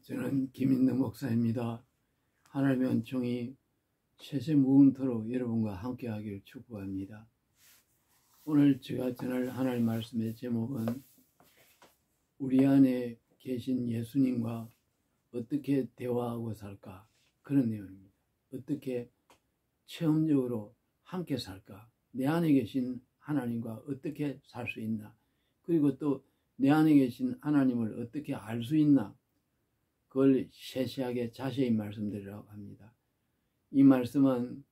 저는 김인덕 목사입니다. 하나님의 은총이 세세 무궁토록 여러분과 함께 하기를 축복합니다. 오늘 제가 전할 하나님 말씀의 제목은 우리 안에 계신 예수님과 어떻게 대화하고 살까, 그런 내용입니다. 어떻게 체험적으로 함께 살까, 내 안에 계신 하나님과 어떻게 살 수 있나, 그리고 또 내 안에 계신 하나님을 어떻게 알 수 있나, 그걸 세세하게 자세히 말씀드리려고 합니다. 이 말씀은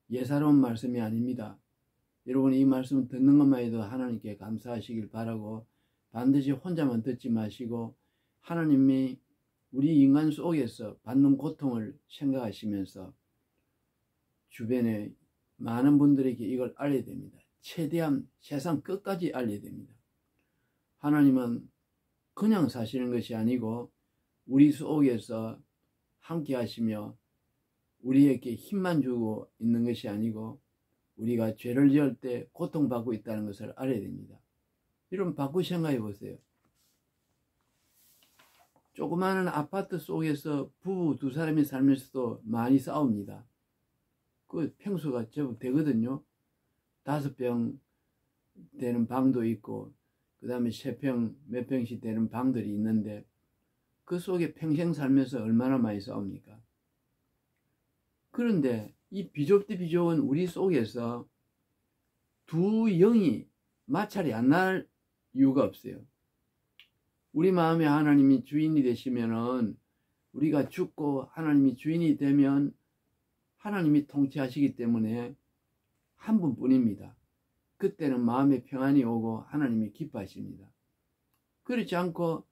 예사로운 말씀이 아닙니다. 여러분, 이 말씀 듣는 것만 해도 하나님께 감사하시길 바라고, 반드시 혼자만 듣지 마시고 하나님이 우리 인간 속에서 받는 고통을 생각하시면서 주변에 많은 분들에게 이걸 알려야 됩니다. 최대한 세상 끝까지 알려야 됩니다. 하나님은 그냥 사시는 것이 아니고 우리 속에서 함께 하시며 우리에게 힘만 주고 있는 것이 아니고 우리가 죄를 지을 때 고통받고 있다는 것을 알아야 됩니다. 여러분, 바꾸고 생각해 보세요. 조그마한 아파트 속에서 부부 두 사람이 살면서도 많이 싸웁니다. 그 평수가 제법 되거든요. 5평 되는 방도 있고 그 다음에 3평 몇 평씩 되는 방들이 있는데 그 속에 평생 살면서 얼마나 많이 싸웁니까? 그런데 이 비좁디 비좁은 우리 속에서 두 영이 마찰이 안 날 이유가 없어요. 우리 마음에 하나님이 주인이 되시면은, 우리가 죽고 하나님이 주인이 되면 하나님이 통치하시기 때문에 한 분뿐입니다. 그때는 마음에 평안이 오고 하나님이 기뻐하십니다. 그렇지 않고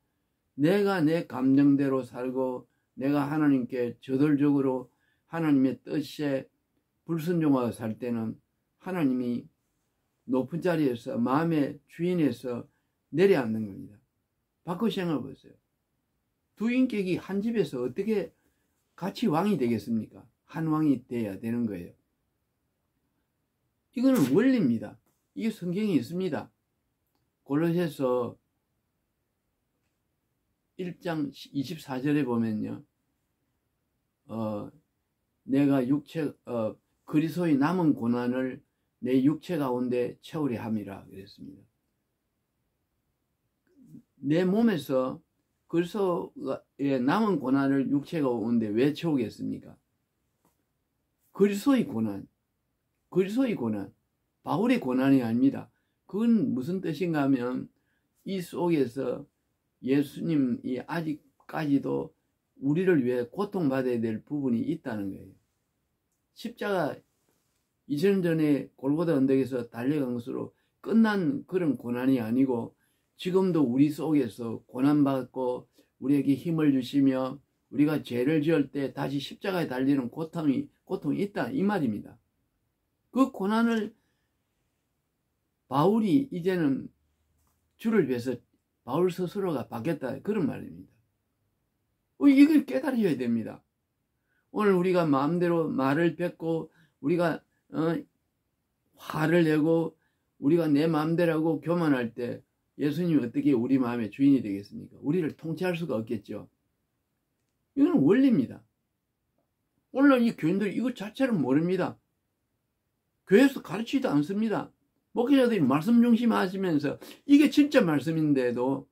내가 내 감정대로 살고 내가 하나님께 저돌적으로 하나님의 뜻에 불순종하고 살 때는 하나님이 높은 자리에서 마음의 주인에서 내려앉는 겁니다. 바꿔 생각해 보세요. 두 인격이 한 집에서 어떻게 같이 왕이 되겠습니까? 한 왕이 돼야 되는 거예요. 이거는 원리입니다. 이게 성경에 있습니다. 골로새서 1장 24절에 보면요, 내가 그리스도의 남은 고난을 내 육체 가운데 채우려 함이라 그랬습니다. 내 몸에서 그리스도의 남은 고난을 육체가 오는데 왜 채우겠습니까? 그리스도의 고난, 바울의 고난이 아닙니다. 그건 무슨 뜻인가 하면 이 속에서 예수님이 아직까지도 우리를 위해 고통받아야 될 부분이 있다는 거예요. 십자가 2000년 전에 골고다 언덕에서 달려간 것으로 끝난 그런 고난이 아니고 지금도 우리 속에서 고난받고 우리에게 힘을 주시며 우리가 죄를 지을 때 다시 십자가에 달리는 고통이 있다, 이 말입니다. 그 고난을 바울이 이제는 주를 위해서 바울 스스로가 받겠다, 그런 말입니다. 이걸 깨달아야 됩니다. 오늘 우리가 마음대로 말을 뱉고 우리가 화를 내고 우리가 내 마음대로 하고 교만할 때 예수님이 어떻게 우리 마음의 주인이 되겠습니까? 우리를 통치할 수가 없겠죠. 이건 원리입니다. 오늘날 이 교인들이 이것 자체를 모릅니다. 교회에서 가르치지도 않습니다. 목회자들이 말씀 중심하시면서 이게 진짜 말씀인데도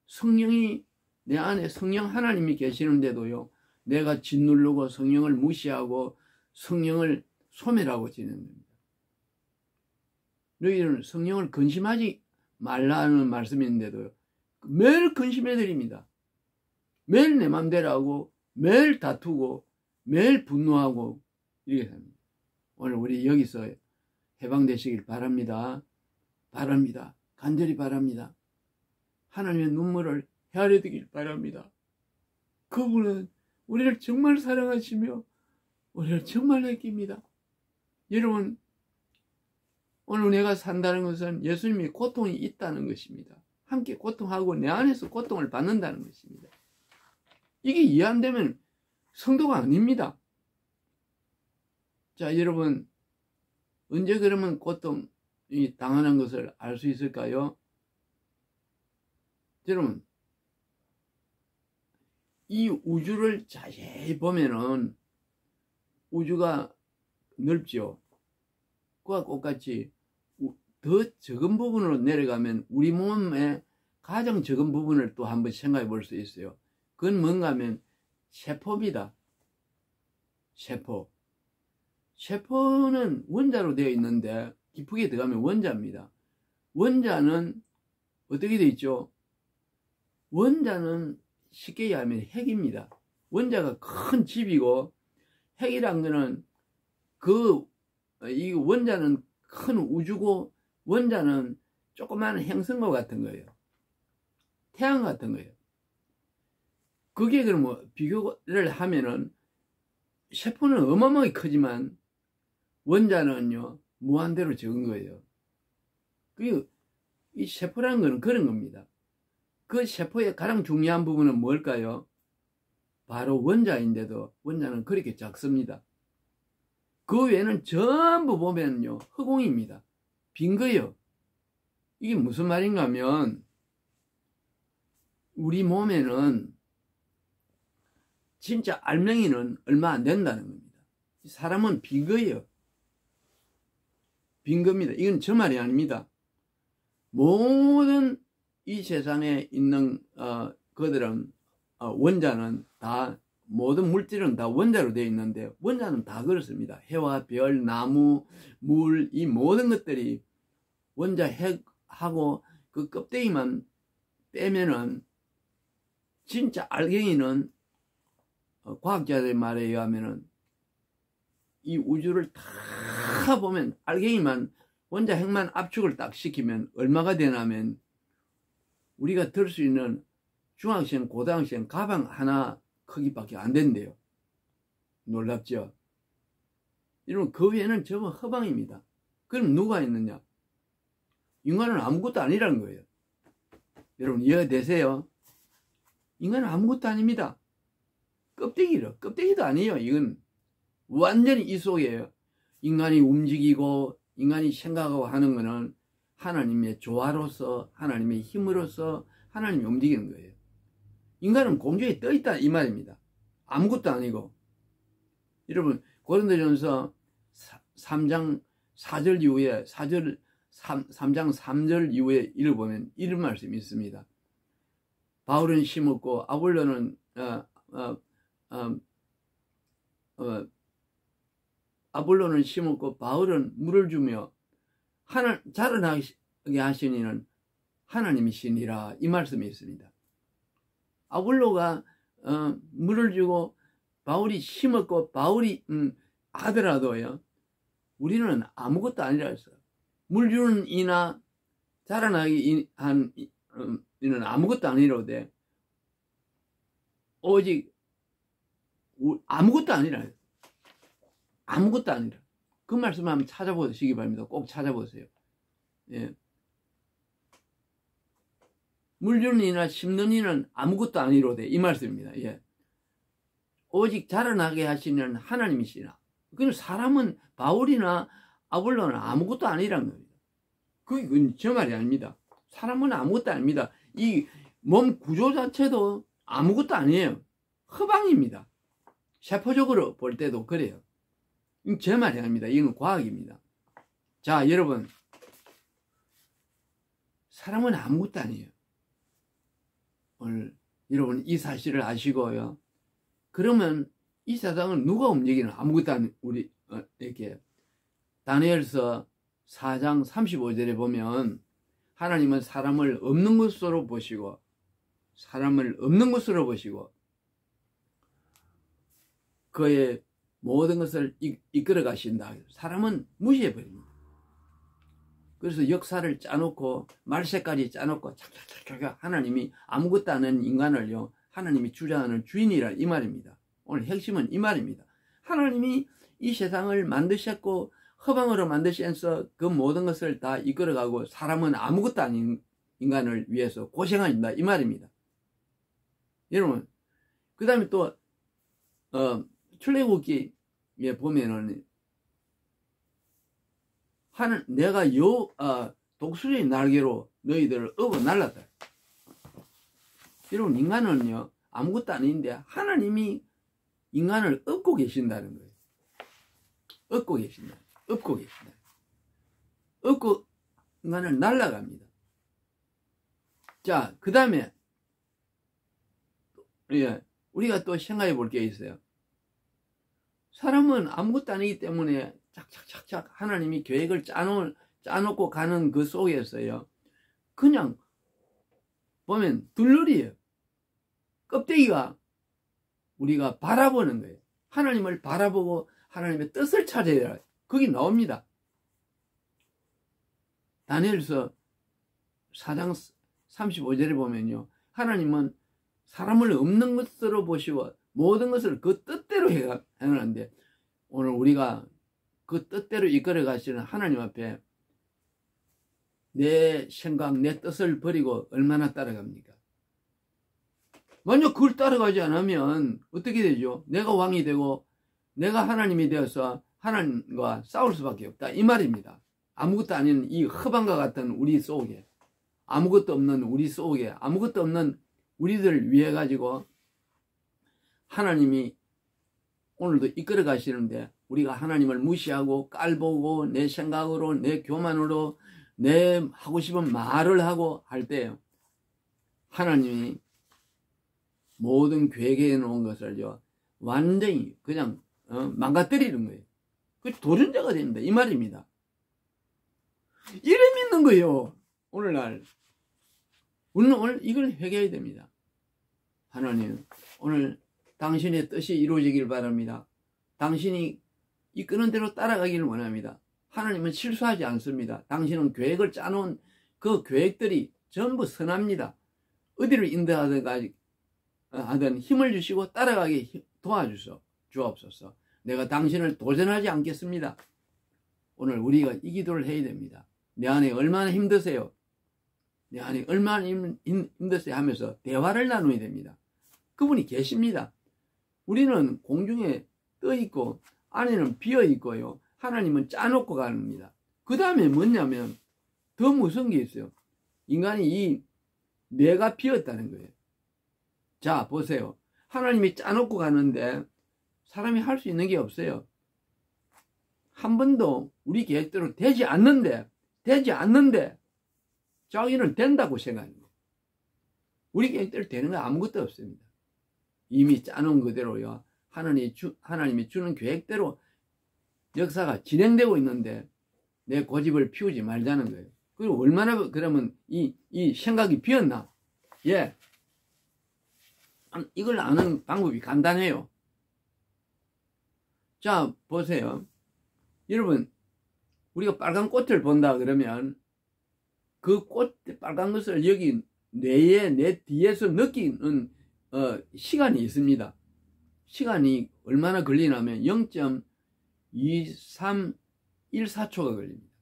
성령이 내 안에 성령 하나님이 계시는데도요, 내가 짓누르고 성령을 무시하고 성령을 소멸하고 지는 겁니다. 너희는 성령을 근심하지 말라는 말씀인데도요, 매일 근심해 드립니다. 매일 내 맘대로 하고 매일 다투고 매일 분노하고 이렇게 합니다. 오늘 우리 여기서 해방되시길 바랍니다. 간절히 바랍니다. 하나님의 눈물을 헤아려두길 바랍니다. 그분은 우리를 정말 사랑하시며 우리를 정말 아낍니다. 여러분, 오늘 내가 산다는 것은 예수님이 고통이 있다는 것입니다. 함께 고통하고 내 안에서 고통을 받는다는 것입니다. 이게 이해 안 되면 성도가 아닙니다. 자, 여러분, 언제 그러면 고통이 당하는 것을 알 수 있을까요? 여러분, 이 우주를 자세히 보면은 우주가 넓죠. 그와 똑같이 더 적은 부분으로 내려가면 우리 몸의 가장 적은 부분을 또 한번 생각해 볼 수 있어요. 그건 뭔가 하면 세포입니다. 세포. 세포는 원자로 되어 있는데 깊게 들어가면 원자입니다. 원자는 어떻게 되어 있죠? 원자는 쉽게 얘기하면 핵입니다. 원자가 큰 집이고 핵이란 거는 이 원자는 큰 우주고 원자는 조그마한 행성과 같은 거예요. 태양 같은 거예요. 그게 그러면 비교를 하면은 세포는 어마어마하게 크지만 원자는요 무한대로 적은 거예요. 이 세포라는 거는 그런 겁니다. 그 세포의 가장 중요한 부분은 뭘까요? 바로 원자인데도 원자는 그렇게 작습니다. 그 외에는 전부 보면요 허공입니다. 빈 거예요. 이게 무슨 말인가 하면 우리 몸에는 진짜 알맹이는 얼마 안 된다는 겁니다. 사람은 빈 거예요. 빈 겁니다. 이건 저 말이 아닙니다. 모든 이 세상에 있는 그들은 원자는 다 모든 물질은 다 원자로 되어 있는데 원자는 다 그렇습니다. 해와 별, 나무, 물 이 모든 것들이 원자 핵하고 그 껍데기만 빼면은 진짜 알갱이는 과학자들의 말에 의하면은 이 우주를 다 보면 알갱이만 원자 핵만 압축을 딱 시키면 얼마가 되냐면 우리가 들 수 있는 중학생, 고등학생 가방 하나 크기밖에 안 된대요. 놀랍죠? 여러분 그 외에는 전부 허방입니다. 그럼 누가 있느냐? 인간은 아무것도 아니라는 거예요. 여러분 이해가 되세요? 인간은 아무것도 아닙니다. 껍데기도 아니에요. 이건 완전히 이 속에요. 인간이 움직이고 인간이 생각하고 하는 거는 하나님의 조화로서 하나님의 힘으로서 하나님이 움직이는 거예요. 인간은 공중에 떠 있다 이 말입니다. 아무것도 아니고. 여러분 고린도전서 3장 4절 이후에 3장 3절 이후에 읽어보면 이런 말씀이 있습니다. 바울은 심었고 아볼로는 아볼로는 심었고 바울은 물을 주며 자라나게 하신 이는 하나님이시니라 이 말씀이 있습니다. 아볼로가 물을 주고 바울이 심었고 바울이 하더라도요 우리는 아무것도 아니라 했어요. 물 주는 이나 자라나게 한 이는 아무것도 아니로되 오직 아무것도 아니라 아무것도 아니라 그 말씀 한번 찾아보시기 바랍니다. 꼭 찾아보세요. 예. 물 주는 이나 심는 이는 아무것도 아니로되 이 말씀입니다. 예. 오직 자라나게 하시는 하나님이시나. 그럼 사람은 바울이나 아볼로는 아무것도 아니라는 겁니다. 그건 저 말이 아닙니다. 사람은 아무것도 아닙니다. 이 몸 구조 자체도 아무것도 아니에요. 허방입니다. 세포적으로 볼 때도 그래요. 이건 제 말이 아닙니다. 이건 과학입니다. 자, 여러분. 사람은 아무것도 아니에요. 오늘 여러분 이 사실을 아시고요. 그러면 이 세상은 누가 움직이는 아무것도 아닌 우리 이렇게 다니엘서 4장 35절에 보면 하나님은 사람을 없는 것으로 보시고 그의 모든 것을 이끌어 가신다. 사람은 무시해 버립니다. 그래서 역사를 짜놓고 말세까지 짜놓고 착착착착 하나님이 아무것도 아닌 인간을요 하나님이 주장하는 주인이라 이 말입니다. 오늘 핵심은 이 말입니다. 하나님이 이 세상을 만드셨고 허방으로 만드셔서 그 모든 것을 다 이끌어가고 사람은 아무것도 아닌 인간을 위해서 고생한다 이 말입니다. 여러분 그 다음에 또 출애굽기에 보면은 내가 독수리 날개로 너희들을 업어 날랐다. 여러분 인간은요 아무것도 아닌데 하나님이 인간을 업고 계신다는 거예요. 업고 계신다. 업고 계신다. 업고 인간을 날아갑니다. 자, 그 다음에 우리가 또 생각해 볼 게 있어요. 사람은 아무것도 아니기 때문에 착착착착 하나님이 계획을 짜놓고 가는 그 속에서요, 그냥 보면 둘러리예요. 껍데기가 우리가 바라보는 거예요. 하나님을 바라보고 하나님의 뜻을 찾아야 거기 나옵니다. 다니엘서 4장 35절에 보면요, 하나님은 사람을 없는 것으로 보시고 모든 것을 그 뜻대로 행하는데, 오늘 우리가 그 뜻대로 이끌어 가시는 하나님 앞에 내 생각, 내 뜻을 버리고 얼마나 따라갑니까? 만약 그걸 따라가지 않으면 어떻게 되죠? 내가 왕이 되고 내가 하나님이 되어서 하나님과 싸울 수밖에 없다, 이 말입니다. 아무것도 아닌 이 허방과 같은 우리 속에, 아무것도 없는 우리 속에, 아무것도 없는 우리들을 위해 가지고 하나님이 오늘도 이끌어 가시는데, 우리가 하나님을 무시하고 깔보고 내 생각으로, 내 교만으로, 내 하고 싶은 말을 하고 할 때요, 하나님이 모든 계획해 놓은 것을요 완전히 그냥 망가뜨리는 거예요. 그 도전자가 됩니다, 이 말입니다. 이래 믿는 거예요. 오늘날 우리는 오늘 이걸 회개해야 됩니다. 하나님, 오늘 당신의 뜻이 이루어지길 바랍니다. 당신이 이끄는 대로 따라가기를 원합니다. 하나님은 실수하지 않습니다. 당신은 계획을 짜놓은 그 계획들이 전부 선합니다. 어디를 인도하든 힘을 주시고 따라가게 도와주옵소서. 내가 당신을 도전하지 않겠습니다. 오늘 우리가 이 기도를 해야 됩니다. 내 안에 얼마나 힘드세요? 내 안에 얼마나 힘드세요? 하면서 대화를 나눠야 됩니다. 그분이 계십니다. 우리는 공중에 떠 있고 안에는 비어 있고요, 하나님은 짜놓고 갑니다. 그 다음에 뭐냐면 더 무서운 게 있어요. 인간이 이 뇌가 비었다는 거예요. 자, 보세요. 하나님이 짜놓고 가는데 사람이 할 수 있는 게 없어요. 한 번도 우리 계획대로 되지 않는데 자기는 된다고 생각합니다. 우리 계획대로 되는 거 아무것도 없습니다. 이미 짜놓은 그대로요, 하나님이 주는 계획대로 역사가 진행되고 있는데 내 고집을 피우지 말자는 거예요. 그리고 얼마나 그러면 이 생각이 비었나? 예, 이걸 아는 방법이 간단해요. 자, 보세요. 여러분, 우리가 빨간 꽃을 본다 그러면 그 빨간 것을 여기 뇌에, 내 뒤에서 느끼는 시간이 있습니다. 시간이 얼마나 걸리냐면 0.2314초가 걸립니다.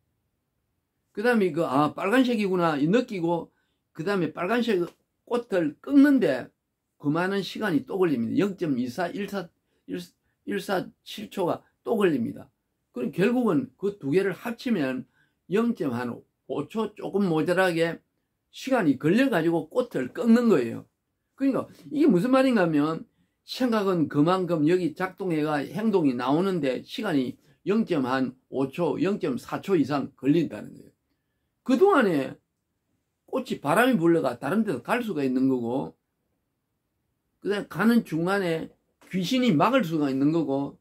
그 다음에 빨간색이구나 느끼고, 그 다음에 빨간색 꽃을 꺾는데 그 많은 시간이 또 걸립니다. 0.147초가 또 걸립니다. 그럼 결국은 그 두 개를 합치면 0.5초 조금 모자라게 시간이 걸려가지고 꽃을 꺾는 거예요. 그러니까 이게 무슨 말인가 하면, 생각은 그만큼 여기 작동해가 행동이 나오는데 시간이 0.5초, 0.4초 이상 걸린다는 거예요. 그동안에 꽃이 바람이 불러가 다른 데서 갈 수가 있는 거고, 그 다음에 가는 중간에 귀신이 막을 수가 있는 거고,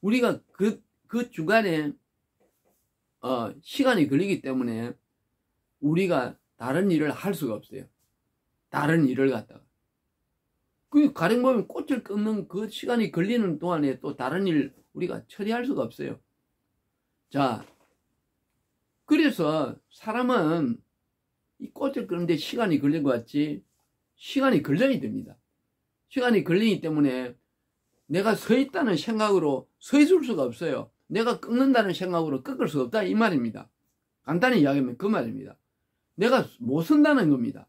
우리가 그 중간에 시간이 걸리기 때문에 우리가 다른 일을 할 수가 없어요. 다른 일을 갖다가. 그 가령 보면 꽃을 꺾는 그 시간이 걸리는 동안에 또 다른 일 우리가 처리할 수가 없어요. 자, 그래서 사람은 이 꽃을 꺾는데 시간이 걸린 것 같이 시간이 걸려야 됩니다. 시간이 걸리기 때문에 내가 서 있다는 생각으로 서 있을 수가 없어요. 내가 꺾는다는 생각으로 꺾을 수 없다, 이 말입니다. 간단히 이야기하면 그 말입니다. 내가 못 선다는 겁니다.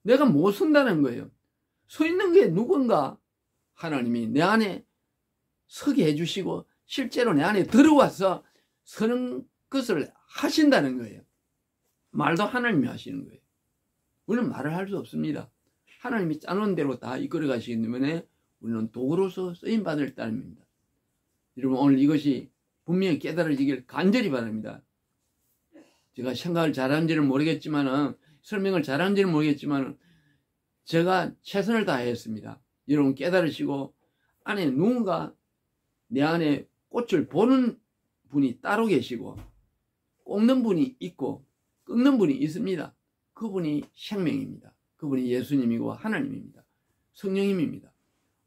내가 못 선다는 거예요. 서 있는 게 누군가? 하나님이 내 안에 서게 해주시고 실제로 내 안에 들어와서 서는 것을 하신다는 거예요. 말도 하나님이 하시는 거예요. 우리는 말을 할 수 없습니다. 하나님이 짜놓은 대로 다 이끌어 가시기 때문에 우리는 도구로서 쓰임받을 따름입니다. 여러분, 오늘 이것이 분명히 깨달아지길 간절히 바랍니다. 제가 생각을 잘하는지는 모르겠지만, 설명을 잘하는지는 모르겠지만, 제가 최선을 다했습니다. 여러분 깨달으시고, 안에 누군가 내 안에 꽃을 보는 분이 따로 계시고, 꺾는 분이 있고, 꺾는 분이 있습니다. 그분이 생명입니다. 그분이 예수님이고 하나님입니다. 성령님입니다.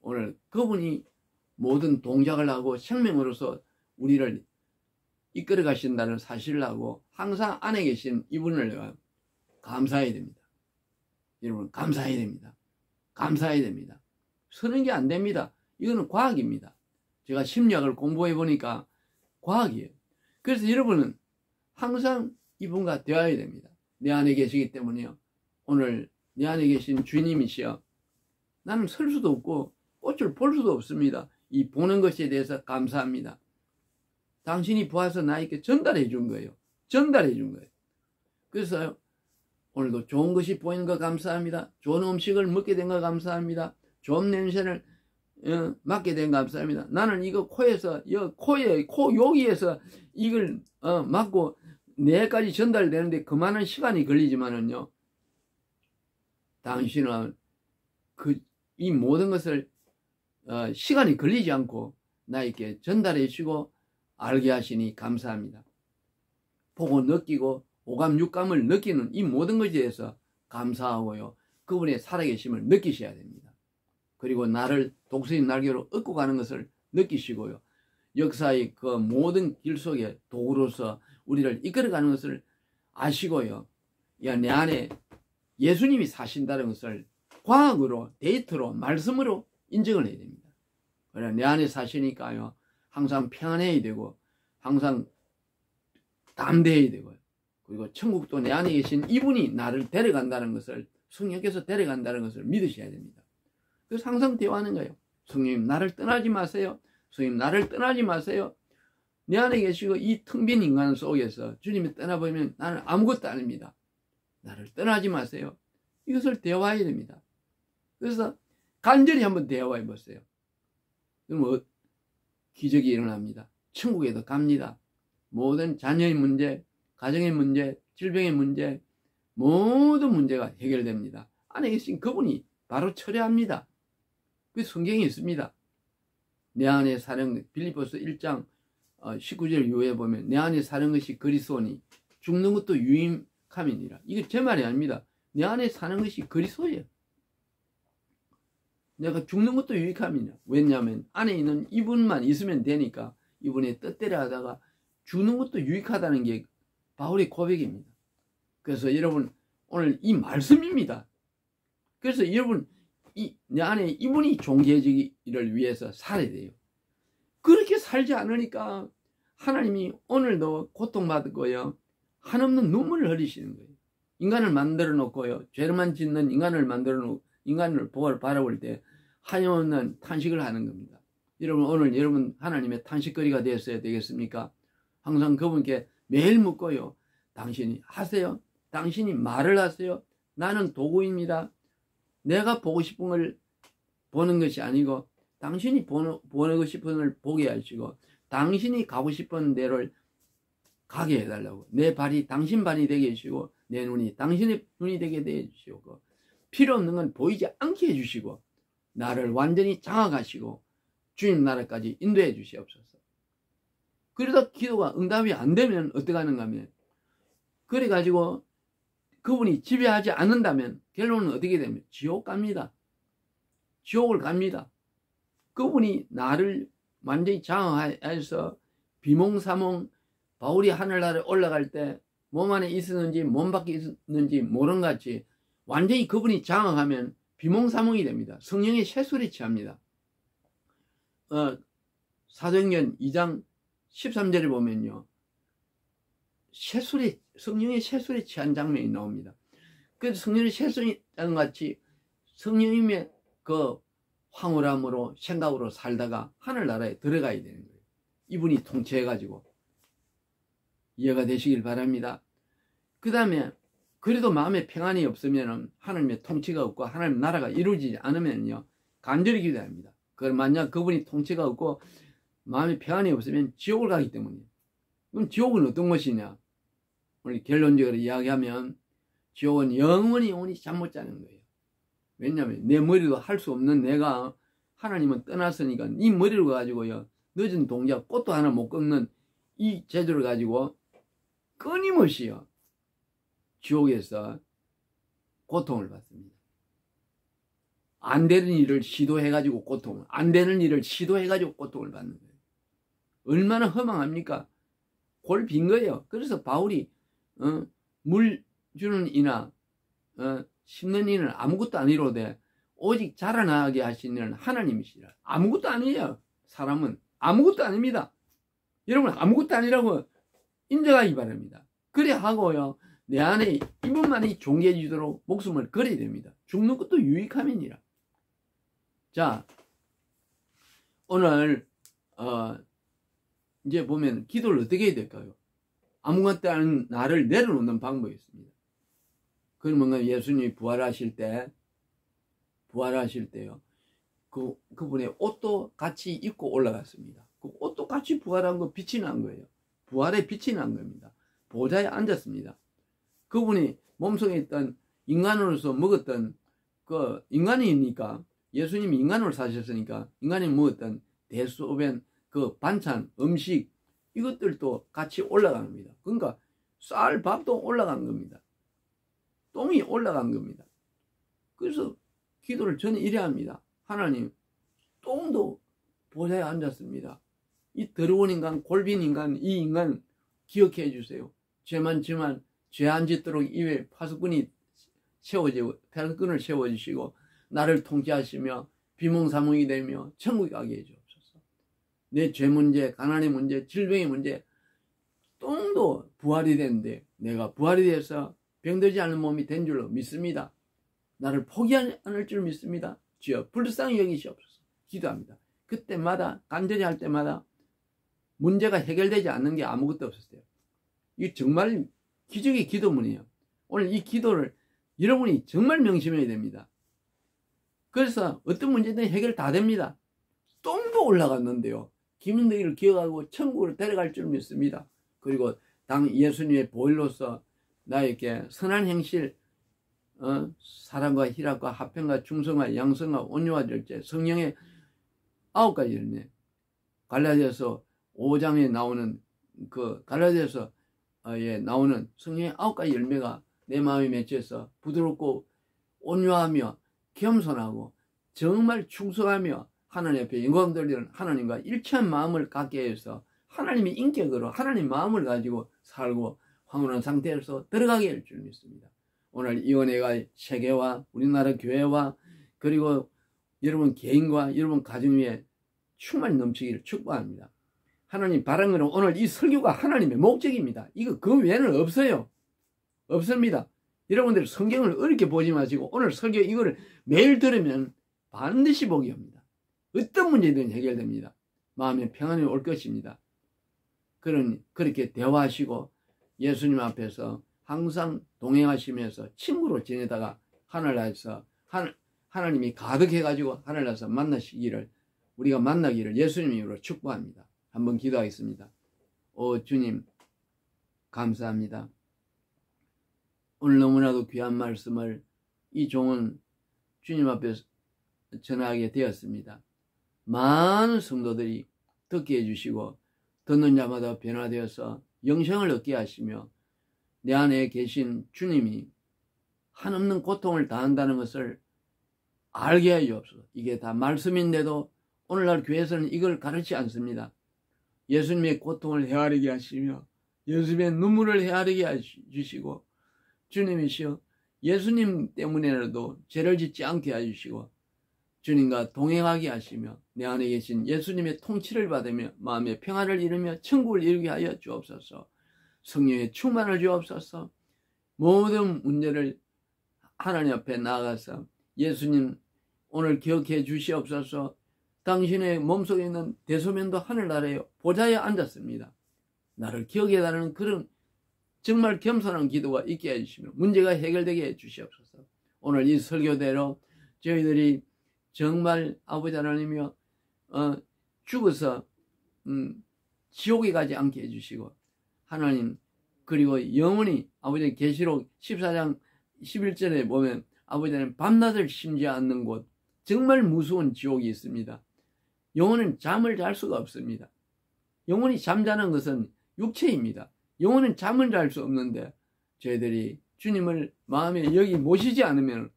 오늘 그분이 모든 동작을 하고 생명으로서 우리를 이끌어 가신다는 사실을 하고 항상 안에 계신 이분을 내가 감사해야 됩니다. 여러분, 감사해야 됩니다. 감사해야 됩니다. 서는 게 안 됩니다. 이거는 과학입니다. 제가 심리학을 공부해 보니까 과학이에요. 그래서 여러분은 항상 이분과 대화해야 됩니다. 내 안에 계시기 때문에요. 오늘 내 안에 계신 주님이시여, 나는 설 수도 없고 꽃을 볼 수도 없습니다. 이 보는 것에 대해서 감사합니다. 당신이 보아서 나에게 전달해 준 거예요. 전달해 준 거예요. 그래서 오늘도 좋은 것이 보이는 거 감사합니다. 좋은 음식을 먹게 된 거 감사합니다. 좋은 냄새를 맡게 된 거 감사합니다. 나는 이거 코에서, 코 여기에서 이걸 맡고 뇌까지 전달되는데 그만한 시간이 걸리지만은요, 당신은 이 모든 것을 시간이 걸리지 않고 나에게 전달해 주시고 알게 하시니 감사합니다. 보고 느끼고 오감 육감을 느끼는 이 모든 것에 대해서 감사하고요, 그분의 살아계심을 느끼셔야 됩니다. 그리고 나를 독수리 날개로 얻고 가는 것을 느끼시고요, 역사의 그 모든 길 속에 도구로서 우리를 이끌어가는 것을 아시고요, 내 안에 예수님이 사신다는 것을 과학으로, 데이터로, 말씀으로 인정을 해야 됩니다. 그래, 내 안에 사시니까요, 항상 평안해야 되고, 항상 담대해야 되고요. 그리고 천국도 내 안에 계신 이분이 나를 데려간다는 것을, 성령께서 데려간다는 것을 믿으셔야 됩니다. 그래서 항상 대화하는 거예요. 성령님, 나를 떠나지 마세요. 성령님, 나를 떠나지 마세요. 내 안에 계시고 이 텅 빈 인간 속에서 주님이 떠나버리면 나는 아무것도 아닙니다. 나를 떠나지 마세요. 이것을 대화해야 됩니다. 그래서 간절히 한번 대화해 보세요. 그러면 기적이 일어납니다. 천국에도 갑니다. 모든 자녀의 문제, 가정의 문제, 질병의 문제, 모든 문제가 해결됩니다. 안에 계신 그분이 바로 처리합니다. 그 성경에 있습니다. 내 안에 사는, 빌립보서 1장 19절 이후에 보면 내 안에 사는 것이 그리스도니 죽는 것도 유익함이니라. 이게 제 말이 아닙니다. 내 안에 사는 것이 그리스도예요. 내가 죽는 것도 유익함이냐. 왜냐하면 안에 있는 이분만 있으면 되니까 이분의 뜻대로 하다가 죽는 것도 유익하다는 게 바울의 고백입니다. 그래서 여러분, 오늘 이 말씀입니다. 그래서 여러분, 내 안에 이분이 존귀해지기를 위해서 살아야 돼요. 그렇게 살지 않으니까 하나님이 오늘도 고통받고요, 한없는 눈물을 흘리시는 거예요. 인간을 만들어 놓고요, 죄를만 짓는 인간을 만들어 놓고 인간을 바라볼 때 하염없는 탄식을 하는 겁니다. 여러분, 오늘 여러분 하나님의 탄식거리가 되었어야 되겠습니까? 항상 그분께 매일 묻고요, 당신이 하세요. 당신이 말을 하세요. 나는 도구입니다. 내가 보고 싶은 걸 보는 것이 아니고 당신이 보고 싶은 걸 보게 하시고 당신이 가고 싶은 데를 가게 해달라고. 내 발이 당신 발이 되게 해주시고 내 눈이 당신의 눈이 되게 해주시고 필요 없는 건 보이지 않게 해주시고 나를 완전히 장악하시고 주님 나라까지 인도해 주시옵소서. 그러다 기도가 응답이 안 되면 어떻게 하는가 하면, 그래가지고 그분이 지배하지 않는다면 결론은 어떻게 되면 지옥 갑니다. 지옥을 갑니다. 그분이 나를 완전히 장악해서 비몽사몽, 바울이 하늘나라에 올라갈 때 몸 안에 있었는지 몸 밖에 있었는지 모른 같이 완전히 그분이 장악하면 비몽사몽이 됩니다. 성령의 쇠술에 취합니다. 사도행전 2장 13절에 보면요, 성령의 쇠술에 취한 장면이 나옵니다. 그래서 성령의 쇠술이 같이 성령님의 그 황홀함으로 생각으로 살다가 하늘나라에 들어가야 되는 거예요. 이분이 통치해가지고 이해가 되시길 바랍니다. 그 다음에 그래도 마음에 평안이 없으면 하나님의 통치가 없고 하나님 나라가 이루어지지 않으면요 간절히 기도해야 합니다. 만약 그분이 통치가 없고 마음에 평안이 없으면 지옥을 가기 때문이에요. 그럼 지옥은 어떤 것이냐? 오늘 결론적으로 이야기하면 지옥은 영원히 잠 못 자는 거예요. 왜냐하면 내 머리도 할 수 없는 내가 하나님은 떠났으니까 이 머리를 가지고요 늦은 동작 꽃도 하나 못 꺾는 이 재주를 가지고 끊임없이요 지옥에서 고통을 받습니다. 안 되는 일을 시도해가지고 안 되는 일을 시도해가지고 고통을 받는 거예요. 얼마나 허망합니까? 골 빈 거예요. 그래서 바울이 물 주는 이나 심는 이는 아무것도 아니로되 오직 자라나게 하시는 하나님이시라. 아무것도 아니에요. 사람은 아무것도 아닙니다. 여러분 아무것도 아니라고 인정하기 바랍니다. 그래 하고요 내 안에 이분만이 존귀해지도록 목숨을 걸어야 됩니다. 죽는 것도 유익함이니라. 자, 오늘 이제 보면 기도를 어떻게 해야 될까요? 아무것도 아닌 나를 내려놓는 방법이 있습니다. 그러면 예수님이 부활하실 때요 그분의 옷도 같이 입고 올라갔습니다. 그 옷도 같이 부활한 거 빛이 난 거예요. 부활의 빛이 난 겁니다. 보좌에 앉았습니다. 그분이 몸속에 있던 인간으로서 먹었던 그 인간이니까 예수님이 인간으로 사셨으니까 인간이 먹었던 대소변 그 반찬 음식 이것들도 같이 올라간 겁니다. 그러니까 쌀 밥도 올라간 겁니다. 똥이 올라간 겁니다. 그래서 기도를 저는 이래야 합니다. 하나님 똥도 보좌에 앉았습니다. 이 더러운 인간 골빈 인간 이 인간 기억해 주세요. 죄만 지만 죄 안 짓도록 입에 파수꾼을 세워주시고 나를 통치하시며 비몽사몽이 되며 천국에 가게 해주옵소서. 내 죄 문제, 가난의 문제, 질병의 문제 똥도 부활이 되는데 내가 부활이 돼서 병들지 않은 몸이 된 줄로 믿습니다. 나를 포기하지 않을 줄 믿습니다. 주여 불쌍히 여기시옵소서. 기도합니다. 그때마다 간절히 할 때마다 문제가 해결되지 않는 게 아무것도 없었어요. 이게 정말 기적의 기도문이에요. 오늘 이 기도를 여러분이 정말 명심해야 됩니다. 그래서 어떤 문제든 해결 다 됩니다. 똥도 올라갔는데요. 김인덕이를 기억하고 천국으로 데려갈 줄 믿습니다. 그리고 당 예수님의 보혈로서 나에게 선한 행실, 사랑과 희락과 화평과 중성과 양성과 온유와 절제, 성령의 9가지 열매, 갈라디아서 5장에 나오는 그 갈라디아서에 나오는 성령의 9가지 열매가 내 마음에 맺혀서 부드럽고 온유하며 겸손하고 정말 충성하며 하나님 앞에 영광 돌리는 하나님과 일치한 마음을 갖게 해서 하나님의 인격으로 하나님 마음을 가지고 살고 황홀한 상태에서 들어가게 할 줄 믿습니다. 오늘 이 은혜가 세계와 우리나라 교회와 그리고 여러분 개인과 여러분 가정 위에 충만히 넘치기를 축복합니다. 하나님 바란 것은 오늘 이 설교가 하나님의 목적입니다. 이거 그 외에는 없어요. 없습니다. 여러분들 성경을 어렵게 보지 마시고 오늘 설교 이거를 매일 들으면 반드시 복이 옵니다. 어떤 문제든 해결됩니다. 마음에 평안이 올 것입니다. 그렇게 대화하시고 예수님 앞에서 항상 동행하시면서 친구로 지내다가 하늘나라에서 하나님이 가득해가지고 하늘나라에서 만나시기를 우리가 만나기를 예수님 이름으로 축복합니다. 한번 기도하겠습니다. 오 주님 감사합니다. 오늘 너무나도 귀한 말씀을 이 종은 주님 앞에 전하게 되었습니다. 많은 성도들이 듣게 해주시고 듣는 자마다 변화되어서 영생을 얻게 하시며 내 안에 계신 주님이 한없는 고통을 당한다는 것을 알게 해 주옵소서. 이게 다 말씀인데도 오늘날 교회에서는 이걸 가르치지 않습니다. 예수님의 고통을 헤아리게 하시며 예수님의 눈물을 헤아리게 해주시고 주님이시여 예수님 때문에라도 죄를 짓지 않게 해주시고 주님과 동행하게 하시며 내 안에 계신 예수님의 통치를 받으며 마음의 평안을 이루며 천국을 이루게 하여 주옵소서. 성령의 충만을 주옵소서. 모든 문제를 하나님 앞에 나아가서 예수님 오늘 기억해 주시옵소서. 당신의 몸속에 있는 대소면도 하늘나라에 보좌에 앉았습니다. 나를 기억해 달라는 그런 정말 겸손한 기도가 있게 해주시며 문제가 해결되게 해주시옵소서. 오늘 이 설교대로 저희들이 정말 아버지 하나님이여 죽어서 지옥에 가지 않게 해주시고 하나님, 그리고 영원히 아버지 계시록 14장 11절에 보면 아버지 하나님 밤낮을 심지 않는 곳, 정말 무서운 지옥이 있습니다. 영혼은 잠을 잘 수가 없습니다. 영혼이 잠자는 것은 육체입니다. 영혼은 잠을 잘 수 없는데 저희들이 주님을 마음에 여기 모시지 않으면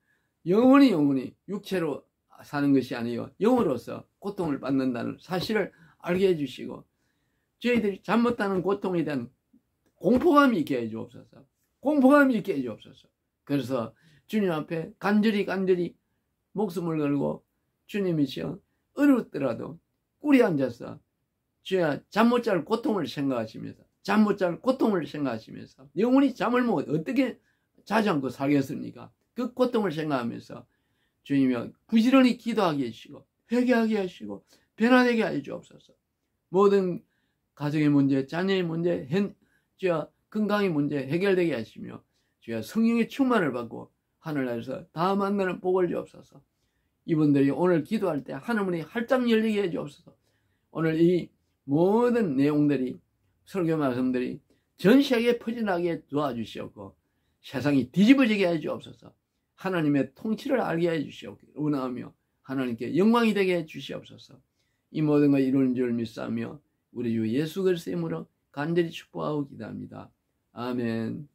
영원히 육체로 사는 것이 아니요 영으로서 고통을 받는다는 사실을 알게 해주시고 저희들이 잠 못 자는 고통에 대한 공포감이 있게 해주옵소서. 공포감이 있게 해주옵소서. 그래서 주님 앞에 간절히 목숨을 걸고 주님이시여 어렵더라도 꿀이 앉아서 주야 잠 못 잘 고통을 생각하시면서 영원히 잠을 못 어떻게 자지 않고 살겠습니까? 그 고통을 생각하면서 주님이여 부지런히 기도하게 해주시고 회개하게 하시고 변화되게 해 주옵소서. 모든 가정의 문제, 자녀의 문제, 주여 건강의 문제 해결되게 하시며 주여 성령의 충만을 받고 하늘나라에서 다 만나는 복을 주옵소서. 이분들이 오늘 기도할 때 하늘문이 활짝 열리게 해 주옵소서. 오늘 이 모든 내용들이 설교 말씀들이 전 세계에 퍼져나가게 도와주시옵고 세상이 뒤집어지게 해 주옵소서. 하나님의 통치를 알게 해 주시옵고 원하며 하나님께 영광이 되게 해 주시옵소서. 이 모든 걸 이루는 줄 믿사며 우리 주 예수 그리스도의 이름으로 간절히 축복하고 기도합니다. 아멘.